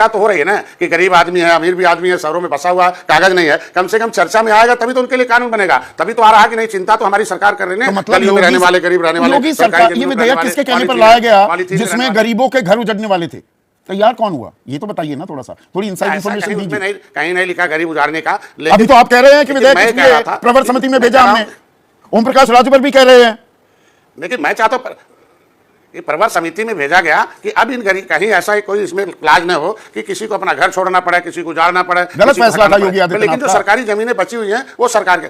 तो हो रही है ना कि गरीब आदमी है, अमीर भी आदमी है, शहरों में बसा हुआ कागज नहीं है, कम से कम चर्चा में आएगा तभी तो उनके लिए कानून बनेगा। तभी तो आ रहा है कि नहीं, चिंता तो हमारी सरकार कर रही है। मतलब गलियों में रहने वाले, गरीब रहने वाले, योगी सरकार ये विधेयक किसके कहने पर लाया गया जिसमें गरीबों के घर उजड़ने वाले थे? तैयार कौन हुआ ये तो बताइए ना, थोड़ा सा थोड़ी इनसाइड इन्फॉर्मेशन दीजिए। कहीं नहीं लिखा गरीब उजाड़ने का। अभी तो आप कह रहे हैं कि विधेयक प्रवर समिति में भेजा हमने, ओम प्रकाश राजभर भी कह रहे हैं। लेकिन मैं चाहता हूं कि प्रवर समिति में भेजा गया कि अब इन गरीब कहीं ऐसा ही कोई इसमें क्लाज न हो कि किसी को अपना घर छोड़ना पड़े, किसी को उजाड़ना पड़े। गलत फैसला था योगी आदित्यनाथ। लेकिन जो सरकारी जमीनें बची हुई हैं वो सरकार के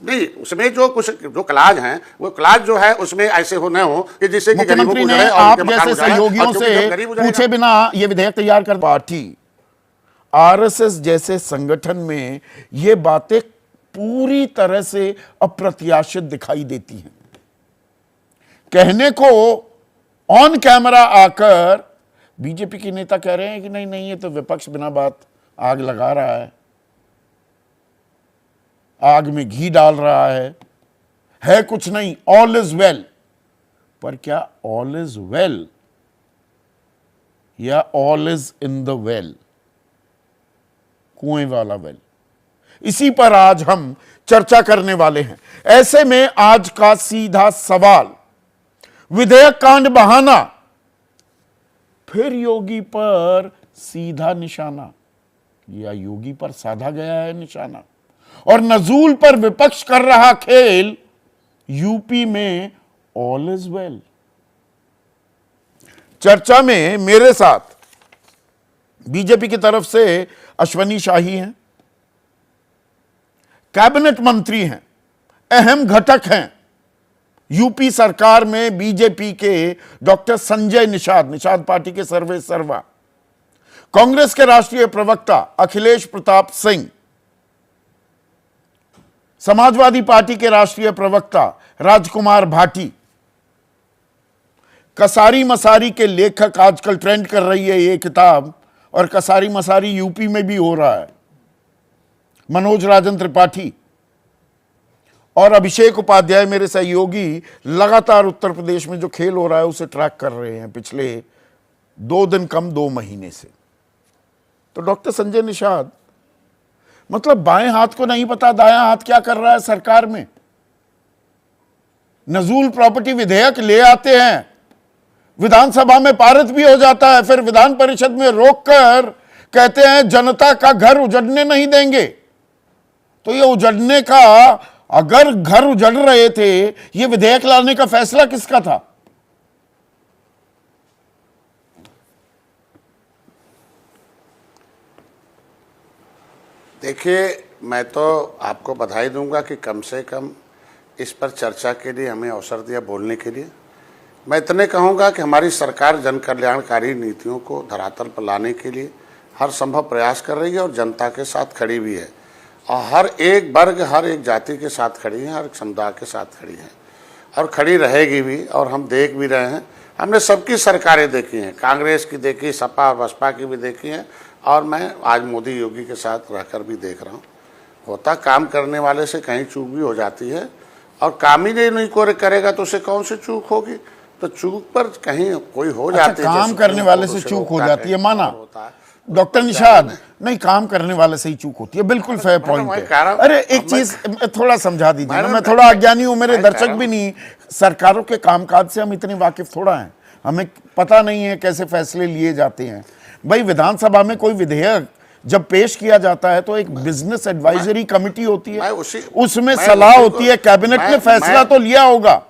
नहीं, उसमें जो क्लाज हैं वो क्लाज जो है उसमें ऐसे हो न हो कि जिससे कि मुख्यमंत्री ने आप जैसे सहयोगियों से पूछे बिना ये विधेयक तैयार कर। पार्टी आरएसएस जैसे संगठन में ये बातें पूरी तरह से अप्रत्याशित दिखाई देती हैं। कहने को ऑन कैमरा आकर बीजेपी के नेता कह रहे हैं कि नहीं नहीं ये तो विपक्ष बिना बात आग लगा रहा है, आग में घी डाल रहा है कुछ नहीं, ऑल इज वेल। पर क्या ऑल इज वेल या all is in the well, कुएं वाला वेल? इसी पर आज हम चर्चा करने वाले हैं। ऐसे में आज का सीधा सवाल, विधेयक कांड बहाना, फिर योगी पर सीधा निशाना या योगी पर साधा गया है निशाना? और नजूल पर विपक्ष कर रहा खेल, यूपी में ऑल इज वेल। चर्चा में मेरे साथ बीजेपी की तरफ से अश्वनी शाही हैं, कैबिनेट मंत्री हैं, अहम घटक हैं यूपी सरकार में बीजेपी के डॉक्टर संजय निषाद, निषाद पार्टी के सर्वे सर्वा, कांग्रेस के राष्ट्रीय प्रवक्ता अखिलेश प्रताप सिंह, समाजवादी पार्टी के राष्ट्रीय प्रवक्ता राजकुमार भाटी, कसारी मसारी के लेखक, आजकल ट्रेंड कर रही है ये किताब और कसारी मसारी यूपी में भी हो रहा है, मनोज राजन त्रिपाठी, और अभिषेक उपाध्याय मेरे सहयोगी लगातार उत्तर प्रदेश में जो खेल हो रहा है उसे ट्रैक कर रहे हैं पिछले 2 दिन कम 2 महीने से। तो डॉक्टर संजय निषाद, मतलब बाएं हाथ को नहीं पता दायां हाथ क्या कर रहा है सरकार में। नजूल प्रॉपर्टी विधेयक ले आते हैं, विधानसभा में पारित भी हो जाता है, फिर विधान परिषद में रोककर कहते हैं जनता का घर उजड़ने नहीं देंगे। तो ये उजड़ने का, अगर घर उजड़ रहे थे, ये विधेयक लाने का फैसला किसका था? देखिए, मैं तो आपको बधाई दूंगा कि कम से कम इस पर चर्चा के लिए हमें अवसर दिया बोलने के लिए। मैं इतने कहूंगा कि हमारी सरकार जन कल्याणकारी नीतियों को धरातल पर लाने के लिए हर संभव प्रयास कर रही है और जनता के साथ खड़ी भी है, और हर एक वर्ग, हर एक जाति के साथ खड़ी है, हर एक समुदाय के साथ खड़ी है और खड़ी रहेगी भी। और हम देख भी रहे हैं, हमने सबकी सरकारें देखी हैं, कांग्रेस की देखी, सपा बसपा की भी देखी हैं, और मैं आज मोदी योगी के साथ रहकर भी देख रहा हूँ। होता काम करने वाले से कहीं चूक भी हो जाती है, और काम ही नहीं कोई करेगा तो उसे कौन सी चूक होगी? तो चूक पर कहीं कोई हो जाती है, काम करने वाले से चूक हो जाती है, माना डॉक्टर निषाद, नहीं काम करने वाले से ही चूक होती है, बिल्कुल फेयर पॉइंट है। अरे एक चीज थोड़ा समझा दीजिए ना, मैं थोड़ा अज्ञानी हूं, मेरे दर्शक भी नहीं, सरकारों के कामकाज से हम इतने वाकिफ थोड़ा हैं, हमें पता नहीं है कैसे फैसले लिए जाते हैं। भाई विधानसभा में कोई विधेयक जब पेश किया जाता है तो एक बिजनेस एडवाइजरी कमिटी होती है, उसमें सलाह होती है, कैबिनेट ने फैसला तो लिया होगा,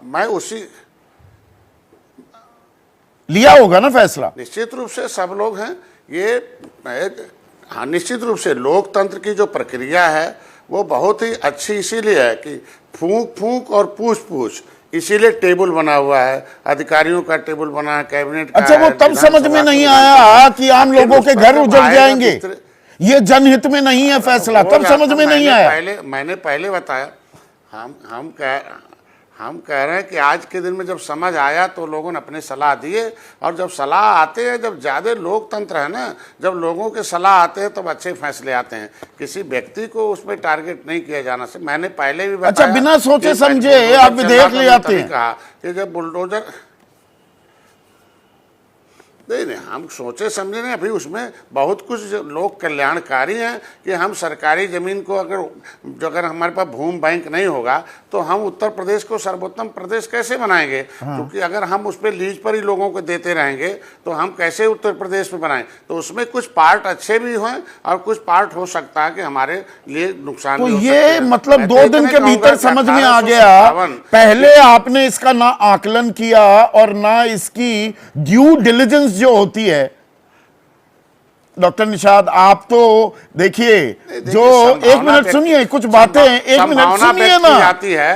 लिया होगा ना फैसला। निश्चित रूप से सब लोग हैं ये, हाँ निश्चित रूप से लोकतंत्र की जो प्रक्रिया है वो बहुत ही अच्छी इसीलिए है कि फूंक फूंक और पूछ पूछ, इसीलिए टेबल बना हुआ है, अधिकारियों का टेबल बना है, कैबिनेट का। अच्छा, वो तब समझ में नहीं आया कि आम लोगों के घर उजड़ जाएंगे, ये जनहित में नहीं है फैसला, तब समझ में नहीं आया। मैंने पहले बताया, हम कह रहे हैं कि आज के दिन में जब समझ आया तो लोगों ने अपने सलाह दिए, और जब सलाह आते हैं, जब ज़्यादा लोकतंत्र है ना, जब लोगों के सलाह आते हैं तब अच्छे फैसले आते हैं, किसी व्यक्ति को उसमें टारगेट नहीं किया जाना से। मैंने पहले भी बताया, अच्छा बिना सोचे समझे आप विधेयक ले आते हैं। कहा कि जब बुलडोजर नहीं, हम सोचे समझे नहीं। अभी उसमें बहुत कुछ लोग कल्याणकारी हैं कि हम सरकारी ज़मीन को अगर हमारे पास भूमि बैंक नहीं होगा तो हम उत्तर प्रदेश को सर्वोत्तम प्रदेश कैसे बनाएंगे। क्योंकि अगर हम उस पर लीज पर ही लोगों को देते रहेंगे तो हम कैसे उत्तर प्रदेश में बनाएं। तो उसमें कुछ पार्ट अच्छे भी हैं और कुछ पार्ट हो सकता है कि हमारे लिए नुकसान तो भी हो ये सकते हैं। मतलब 2 दिन के भीतर समझ में आ गया, पहले आपने इसका ना आकलन किया और ना इसकी ड्यू डिलिजेंस जो होती है। डॉक्टर निषाद, आप तो देखिए जो, एक मिनट सुनिए, कुछ बातें, एक मिनट सुनिए ना,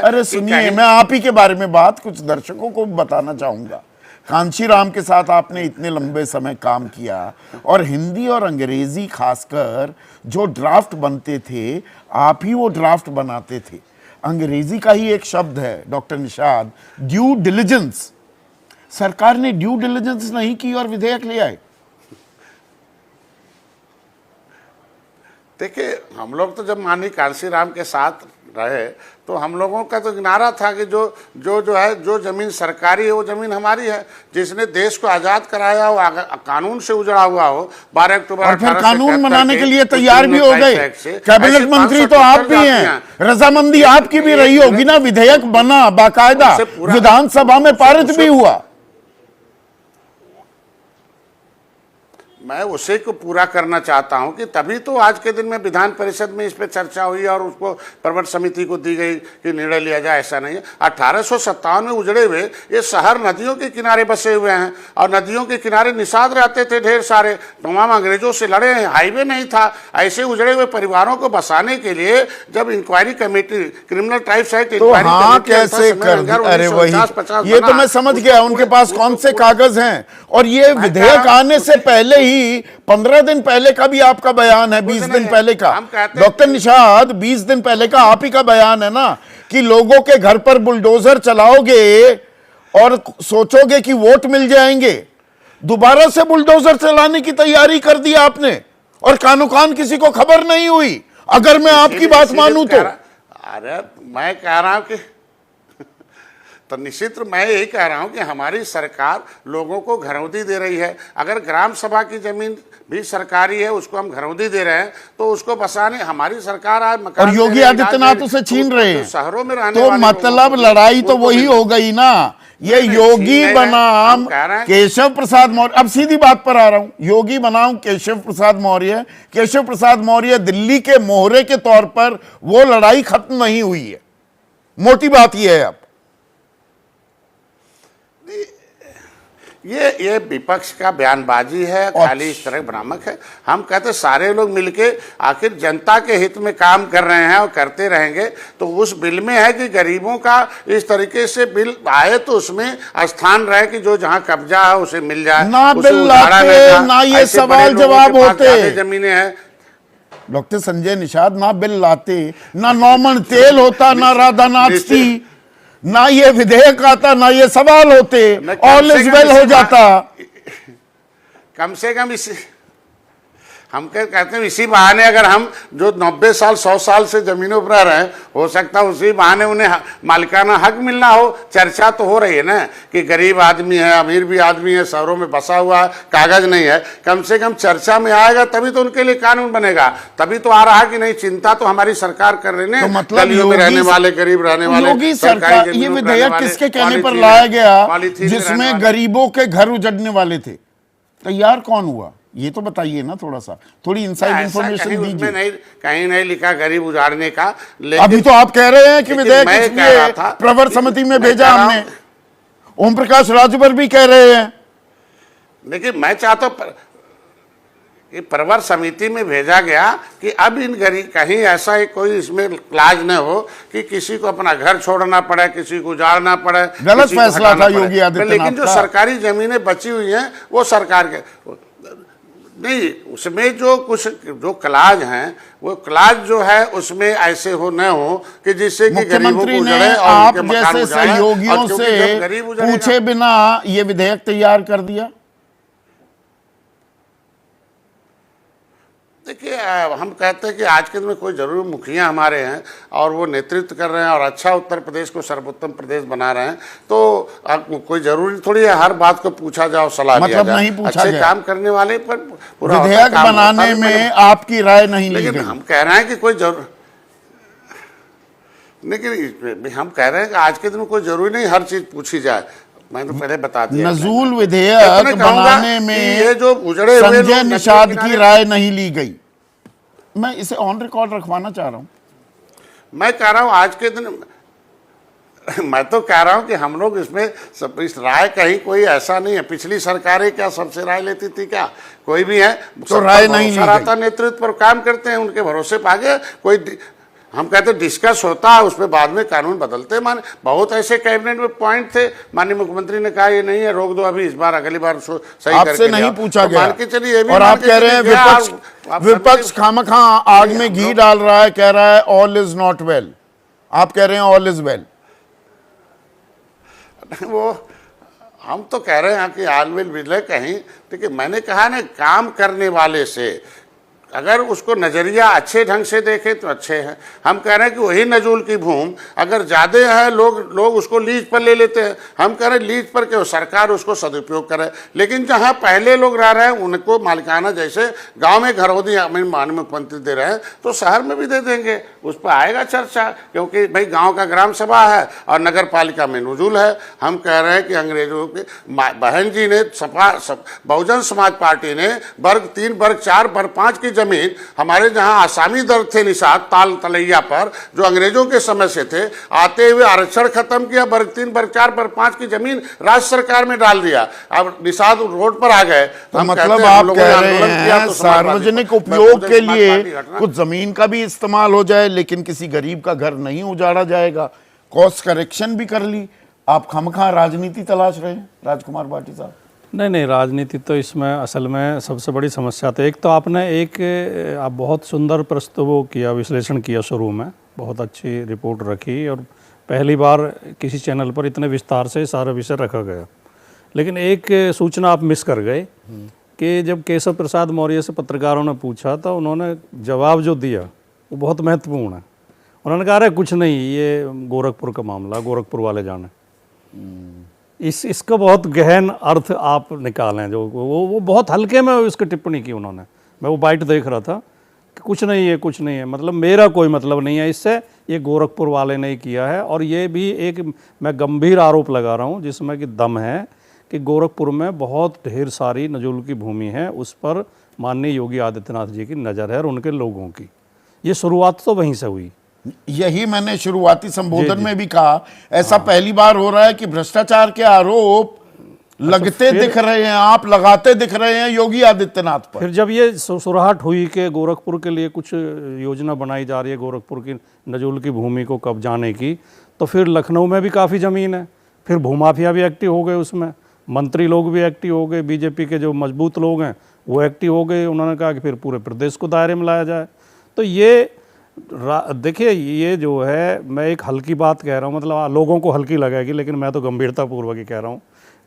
अरे सुनिए, मैं आप ही के बारे में बात कुछ दर्शकों को बताना चाहूंगा। कांशीराम के साथ आपने इतने लंबे समय काम किया और हिंदी और अंग्रेजी खासकर जो ड्राफ्ट बनते थे, आप ही वो ड्राफ्ट बनाते थे। अंग्रेजी का ही एक शब्द है डॉक्टर निषाद, ड्यू डिलिजेंस। सरकार ने ड्यू डिलिजेंस नहीं की और विधेयक ले आए। देखिए, हम लोग तो जब माननीय कांशीराम के साथ रहे तो हम लोगों का तो नारा था कि जो जमीन सरकारी है वो जमीन हमारी है। जिसने देश को आजाद कराया हो, कानून से उजड़ा हुआ हो, 12 अक्टूबर और फिर कानून बनाने के लिए तैयार भी हो गए। कैबिनेट मंत्री तो आप भी हैं, रजामंदी आपकी भी रही होगी ना। विधेयक बना, बाकायदा विधानसभा में पारित भी हुआ। मैं उसे को पूरा करना चाहता हूं कि तभी तो आज के दिन में विधान परिषद में इस पे चर्चा हुई और उसको प्रवर समिति को दी गई कि निर्णय लिया जाए। ऐसा नहीं है। 1857 में उजड़े हुए ये शहर नदियों के किनारे बसे हुए हैं और नदियों के किनारे निषाद रहते थे ढेर सारे। तमाम अंग्रेजों से लड़े हैं, हाईवे नहीं था। ऐसे उजड़े हुए परिवारों को बसाने के लिए जब inquiry committee, criminal tribes act कैसे कर, अरे वही, ये तो मैं समझ गया उनके पास कौन से कागज हैं। और ये विधेयक आने से पहले ही 15 दिन पहले का भी आपका बयान है, 20 दिन पहले का डॉक्टर निषाद, 20 दिन पहले का आप ही का बयान है ना कि लोगों के घर पर बुलडोजर चलाओगे और सोचोगे कि वोट मिल जाएंगे। दोबारा से बुलडोजर चलाने की तैयारी कर दी आपने और कानो कान किसी को खबर नहीं हुई। अगर मैं आपकी बात मानूं तो अरे मैं कह रहा हूं कि तो निश्चित मैं यही कह रहा हूं कि हमारी सरकार लोगों को घरौंदी दे रही है। अगर ग्राम सभा की जमीन भी सरकारी है, उसको हम घरौंदी दे रहे हैं तो उसको बसाने हमारी सरकार आज मकान और योगी आदित्यनाथ उसे छीन रहे हैं। शहरों में रहने तो मतलब लड़ाई तो वही हो गई ना। ये योगी बनाम केशव प्रसाद मौर्य, अब सीधी बात पर आ रहा हूं, योगी बनाम केशव प्रसाद मौर्य। केशव प्रसाद मौर्य दिल्ली के मोहरे के तौर पर वो लड़ाई खत्म नहीं हुई है। मोटी बात यह है। अब ये विपक्ष का बयानबाजी है, खाली इस तरह भ्रामक है। हम कहते सारे लोग मिलके आखिर जनता के हित में काम कर रहे हैं और करते रहेंगे। तो उस बिल में है कि गरीबों का इस तरीके से बिल आए तो उसमें स्थान रहे कि जो जहां कब्जा है उसे मिल जाए। ना बिल लाते, ना ये सवाल जवाब होते। जमीनें हैं डॉक्टर संजय निषाद, ना बिल लाते, ना नॉमन तेल होता, ना राधा नाचती, ना ये विधेयक आता, ना ये सवाल होते, ऑल इज वेल हो जाता। कम से कम इसी हम कहते हैं इसी बहाने अगर हम जो 90 साल 100 साल से जमीनों पर रहे हैं, हो सकता है उसी बहाने उन्हें मालिकाना हक मिलना हो। चर्चा तो हो रही है ना कि गरीब आदमी है, अमीर भी आदमी है, शहरों में बसा हुआ कागज नहीं है। कम से कम चर्चा में आएगा तभी तो उनके लिए कानून बनेगा। तभी तो आ रहा कि नहीं, चिंता तो हमारी सरकार कर रही है। तो मतलब में रहने वाले, गरीब रहने वाले, योगी सरकार, ये विधेयक किसके कहने पर लाया गया जिसमें गरीबों के घर उजड़ने वाले थे? तैयार कौन हुआ ये तो बताइए ना, थोड़ा सा, थोड़ी इनसाइड इंफॉर्मेशन दीजिए। नहीं, कहीं नहीं लिखा गरीब उजाड़ने का। अभी तो आप कह रहे हैं कि विधेयक इसलिए प्रवर समिति में भेजा हमने। ओम प्रकाश राजभर भी कह रहे हैं। देखिए, मैं चाहता हूं कि प्रवर समिति में भेजा गया कि अब इन गरीब कहीं ऐसा कोई इसमें क्लाज न हो कि किसी को अपना घर छोड़ना पड़े, किसी को उजाड़ना पड़े। गलत फैसला था योगी आदित्यनाथ। लेकिन जो सरकारी जमीनें बची हुई हैं वो सरकार के नहीं, उसमें जो क्लाज हैं वो क्लाज जो है उसमें ऐसे हो न हो कि जिससे कि गरीबों को उजड़े और आप जैसे सहयोगियों से पूछे बिना ये विधेयक तैयार कर दिया। देखिए हम कहते हैं कि आज के दिन में कोई जरूर मुखिया हमारे हैं और वो नेतृत्व कर रहे हैं और अच्छा उत्तर प्रदेश को सर्वोत्तम प्रदेश बना रहे हैं, तो कोई जरूरी थोड़ी है हर बात को पूछा जाओ, सलाह दिया जाए। नहीं पूछा अच्छे काम करने वाले पर पूरा विधेयक बनाने में आपकी राय नहीं ली गई। लेकिन हम कह रहे हैं कि कोई जरूर, लेकिन हम कह रहे हैं कि आज के दिन में कोई जरूरी नहीं हर चीज पूछी जाए। मैं तो पहले बता दिया, नजूल विधेयक बनाने में ये जो उजड़े हुए संजय निषाद की राय नहीं ली गई। मैं इसे ऑन रिकॉर्ड रखवाना चाह रहा हूं। मैं कह रहा हूं आज के दिन मैं तो कह रहा हूं कि हम लोग इसमें इस राय कहीं कोई ऐसा नहीं है, पिछली सरकारें क्या सबसे राय लेती थी क्या? कोई भी है तो राय नहीं ली गई। नेतृत्व पर काम करते हैं, उनके भरोसे पे आगे कोई हम कहते डिस्कस होता है, उसमें बाद में कानून बदलते हैं। माने बहुत ऐसे कैबिनेट में पॉइंट थे, माननीय मुख्यमंत्री ने कहा ये नहीं है, रोक दो, अभी इस बार अगली बार सही आपसे नहीं पूछा गया। मान के चलिए, और आप कह रहे हैं विपक्ष खामखा आग में घी डाल रहा है, कह रहा है ऑल इज नॉट वेल। आप कह रहे हैं ऑल इज वेल। वो हम तो कह रहे हैं कि ऑल विल विल कहीं, देखिए मैंने कहा ना, काम करने वाले से अगर उसको नजरिया अच्छे ढंग से देखे तो अच्छे हैं। हम कह रहे हैं कि वही नजूल की भूमि अगर ज़्यादा है, लोग उसको लीज पर ले लेते हैं। हम कह रहे हैं लीज पर क्यों, सरकार उसको सदुपयोग करे। लेकिन जहाँ पहले लोग रह रहे हैं उनको मालिकाना, जैसे गांव में घरौदी माननीय मुख्यमंत्री दे रहे हैं, तो शहर में भी दे देंगे, उस पर आएगा चर्चा, क्योंकि भाई गाँव का ग्राम सभा है और नगर पालिका में नजूल है। हम कह रहे हैं कि अंग्रेजों के बहन जी ने बहुजन समाज पार्टी ने वर्ग 3, वर्ग 4, वर्ग 5 की जमीन, हमारे जहां आसामी दर थे निषाद ताल तलैया पर, जो अंग्रेजों के समय से थे, आते हुए आरक्षण खत्म किया, वर्ग 3, वर्ग 4, वर्ग 5 की जमीन राज्य सरकार में डाल दिया। अब निषाद रोड पर आ गए। तो मतलब आप कह रहे हैं सार्वजनिक उपयोग के लिए कुछ जमीन का भी इस्तेमाल हो जाए, लेकिन किसी गरीब का घर नहीं उजाड़ा जाएगा। कॉस्ट करेक्शन भी कर ली। आप खामखा राजनीति तलाश रहे हैं राजकुमार भाटी साहब? नहीं, राजनीति तो इसमें असल में सबसे बड़ी समस्या तो एक तो आपने आप बहुत सुंदर प्रस्तुत किया, विश्लेषण किया, शुरू में बहुत अच्छी रिपोर्ट रखी और पहली बार किसी चैनल पर इतने विस्तार से सारा विषय रखा गया। लेकिन एक सूचना आप मिस कर गए कि जब केशव प्रसाद मौर्य से पत्रकारों ने पूछा तो उन्होंने जवाब जो दिया वो बहुत महत्वपूर्ण है। उन्होंने कहा अरे कुछ नहीं, ये गोरखपुर का मामला, गोरखपुर वाले जाने। इसका बहुत गहन अर्थ आप निकालें, जो वो बहुत हल्के में उसकी टिप्पणी की उन्होंने। मैं वो बाइट देख रहा था कि कुछ नहीं है, कुछ नहीं है, मतलब मेरा कोई मतलब नहीं है इससे, ये गोरखपुर वाले ने किया है। और ये भी एक मैं गंभीर आरोप लगा रहा हूँ जिसमें कि दम है कि गोरखपुर में बहुत ढेर सारी नजूल की भूमि है, उस पर माननीय योगी आदित्यनाथ जी की नज़र है और उनके लोगों की। ये शुरुआत तो वहीं से हुई। यही मैंने शुरुआती संबोधन में भी कहा, ऐसा पहली बार हो रहा है कि भ्रष्टाचार के आरोप लगते दिख रहे हैं, आप लगाते दिख रहे हैं योगी आदित्यनाथ पर। फिर जब ये सुराहट हुई कि गोरखपुर के लिए कुछ योजना बनाई जा रही है गोरखपुर की नजूल की भूमि को कब्जाने की, तो फिर लखनऊ में भी काफ़ी ज़मीन है, फिर भूमाफिया भी एक्टिव हो गए, उसमें मंत्री लोग भी एक्टिव हो गए, बीजेपी के जो मजबूत लोग हैं वो एक्टिव हो गए। उन्होंने कहा कि फिर पूरे प्रदेश को दायरे में लाया जाए। तो ये देखिए, ये जो है, मैं एक हल्की बात कह रहा हूँ, मतलब लोगों को हल्की लगेगी, लेकिन मैं तो गंभीरतापूर्वक ही कह रहा हूँ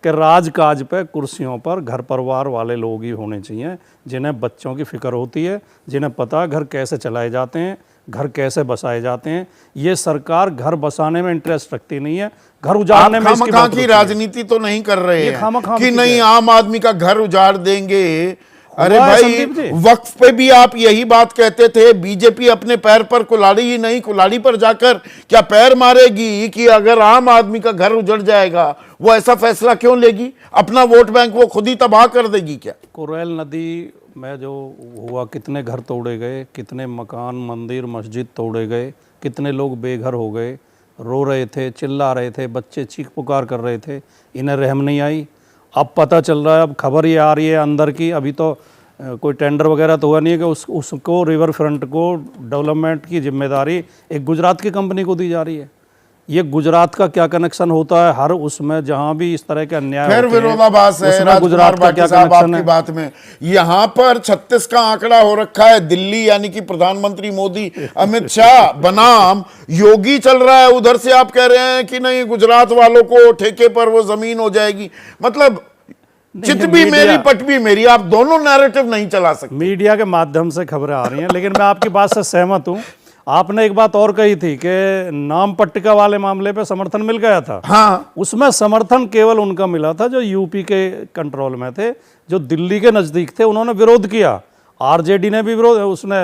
कि राजकाज पे कुर्सियों पर घर परिवार वाले लोग ही होने चाहिए, जिन्हें बच्चों की फिक्र होती है, जिन्हें पता घर कैसे चलाए जाते हैं, घर कैसे बसाए जाते हैं। ये सरकार घर बसाने में इंटरेस्ट रखती नहीं है, घर उजाड़ने में इसकी बात की राजनीति तो नहीं कर रहे हैं कि नहीं आम आदमी का घर उजाड़ देंगे। अरे भाई, वक्फ पे भी आप यही बात कहते थे, बीजेपी अपने पैर पर कुल्हाड़ी ही नहीं कुल्हाड़ी पर जाकर क्या पैर मारेगी कि अगर आम आदमी का घर उजड़ जाएगा वो ऐसा फैसला क्यों लेगी? अपना वोट बैंक वो खुद ही तबाह कर देगी क्या? कोरेल नदी में जो हुआ, कितने घर तोड़े गए, कितने मकान, मंदिर, मस्जिद तोड़े गए, कितने लोग बेघर हो गए, रो रहे थे, चिल्ला रहे थे, बच्चे चीख पुकार कर रहे थे, इन्हें रहम नहीं आई। अब पता चल रहा है, अब खबर ये आ रही है अंदर की, अभी तो कोई टेंडर वगैरह तो हुआ नहीं है कि उसको रिवर फ्रंट को डेवलपमेंट की जिम्मेदारी एक गुजरात की कंपनी को दी जा रही है। ये गुजरात का क्या कनेक्शन होता है हर उसमें जहां भी इस तरह के अन्याय फिर विरोधाभास है गुजरात का क्या कनेक्शन है? बात में यहां पर 36 का आंकड़ा हो रखा है, दिल्ली यानी कि प्रधानमंत्री मोदी, अमित शाह बनाम योगी चल रहा है, उधर से आप कह रहे हैं कि नहीं गुजरात वालों को ठेके पर वो जमीन हो जाएगी। मतलब चित भी मेरी पट भी मेरी, आप दोनों नैरेटिव नहीं चला सकते। मीडिया के माध्यम से खबरें आ रही हैं, लेकिन मैं आपकी बात से सहमत हूं। आपने एक बात और कही थी कि नाम पट्टिका वाले मामले पे समर्थन मिल गया था। हाँ, उसमें समर्थन केवल उनका मिला था जो यूपी के कंट्रोल में थे, जो दिल्ली के नजदीक थे उन्होंने विरोध किया। आरजेडी ने भी विरोध, उसने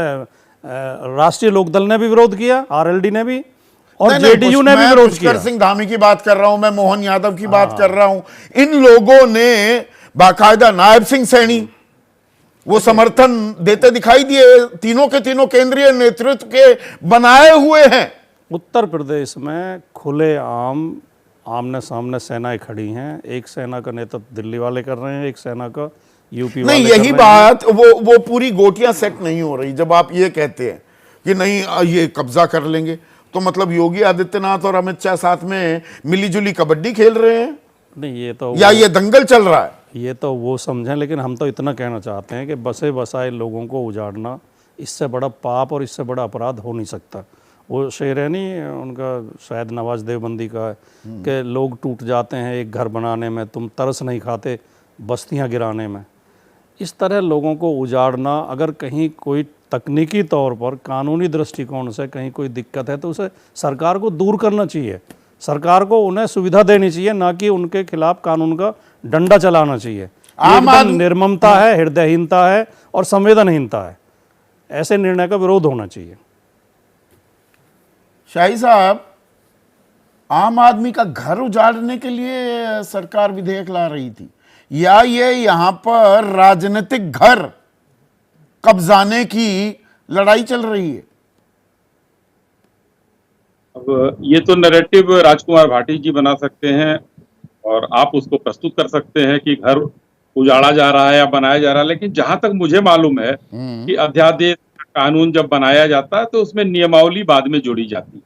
राष्ट्रीय लोकदल ने भी विरोध किया, आरएलडी ने भी, और जेडीयू ने भी विरोध किया। पुष्कर सिंह धामी की बात कर रहा हूं मैं, मोहन यादव की बात कर रहा हूं। इन लोगों ने बाकायदा, नायब सिंह सैनी वो समर्थन देते दिखाई दिए। तीनों के तीनों केंद्रीय नेतृत्व के बनाए हुए हैं। उत्तर प्रदेश में खुले आमने सामने सेनाएं खड़ी हैं। एक सेना का नेतृत्व दिल्ली वाले कर रहे हैं, एक सेना का यूपी वाले नहीं, कर यही रहे बात, वो पूरी गोटियां सेट नहीं हो रही। जब आप ये कहते हैं कि नहीं ये कब्जा कर लेंगे, तो मतलब योगी आदित्यनाथ और अमित शाह साथ में मिलीजुली कबड्डी खेल रहे हैं, नहीं, ये तो या ये दंगल चल रहा है? ये तो वो समझें, लेकिन हम तो इतना कहना चाहते हैं कि बसे बसाए लोगों को उजाड़ना, इससे बड़ा पाप और इससे बड़ा अपराध हो नहीं सकता। वो शेर है नहीं उनका, शायद नवाज देवबंदी का है कि लोग टूट जाते हैं एक घर बनाने में, तुम तरस नहीं खाते बस्तियां गिराने में। इस तरह लोगों को उजाड़ना, अगर कहीं कोई तकनीकी तौर पर कानूनी दृष्टिकोण से कहीं कोई दिक्कत है तो उसे सरकार को दूर करना चाहिए। सरकार को उन्हें सुविधा देनी चाहिए, ना कि उनके खिलाफ कानून का डंडा चलाना चाहिए। एकदम निर्ममता है, हृदयहीनता है और संवेदनहीनता है। ऐसे निर्णय का विरोध होना चाहिए। शाही साहब, आम आदमी का घर उजाड़ने के लिए सरकार विधेयक ला रही थी, या ये यहां पर राजनीतिक घर कब्जाने की लड़ाई चल रही है? अब ये तो नैरेटिव राजकुमार भाटी जी बना सकते हैं और आप उसको प्रस्तुत कर सकते हैं कि घर उजाड़ा जा रहा है या बनाया जा रहा है, लेकिन जहां तक मुझे मालूम है कि अध्यादेश कानून जब बनाया जाता है तो उसमें नियमावली बाद में जोड़ी जाती है,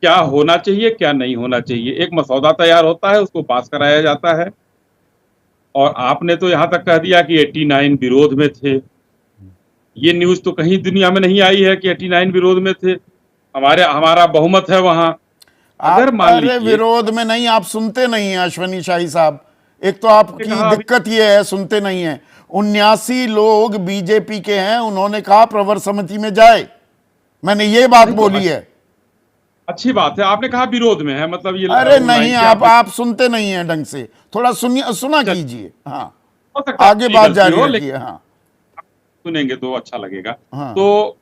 क्या होना चाहिए क्या नहीं होना चाहिए। एक मसौदा तैयार होता है, उसको पास कराया जाता है। और आपने तो यहाँ तक कह दिया कि 89 विरोध में थे। ये न्यूज तो कहीं दुनिया में नहीं आई है कि 89 विरोध में थे। हमारा बहुमत है वहां। अगर मान लीजिए विरोध में नहीं, आप सुनते नहीं हैं अश्वनी शाही साहब। एक तो आपकी दिक्कत ये है, सुनते नहीं है। 79 लोग बीजेपी के हैं, उन्होंने कहा प्रवर समिति में जाए, मैंने ये बात बोली है। अच्छी बात है, आपने कहा विरोध में है, मतलब ये अरे नहीं, आप सुनते नहीं हैं ढंग से, थोड़ा सुना कीजिए। हाँ, आगे बात जारी रखिए। हाँ, सुनेंगे तो अच्छा लगेगा। हाँ। तो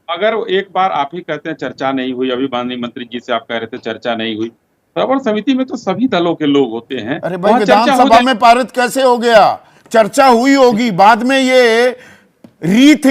अगर एक बार आप ही कहते हैं चर्चा नहीं हुई, अभी माननीय मंत्री जी से आप कह रहे थे चर्चा नहीं हुई, प्रवर समिति में तो सभी दलों के लोग होते हैं। अरे भाई, विधानसभा में पारित कैसे हो गया? चर्चा हुई होगी, बाद में ये रीथिंक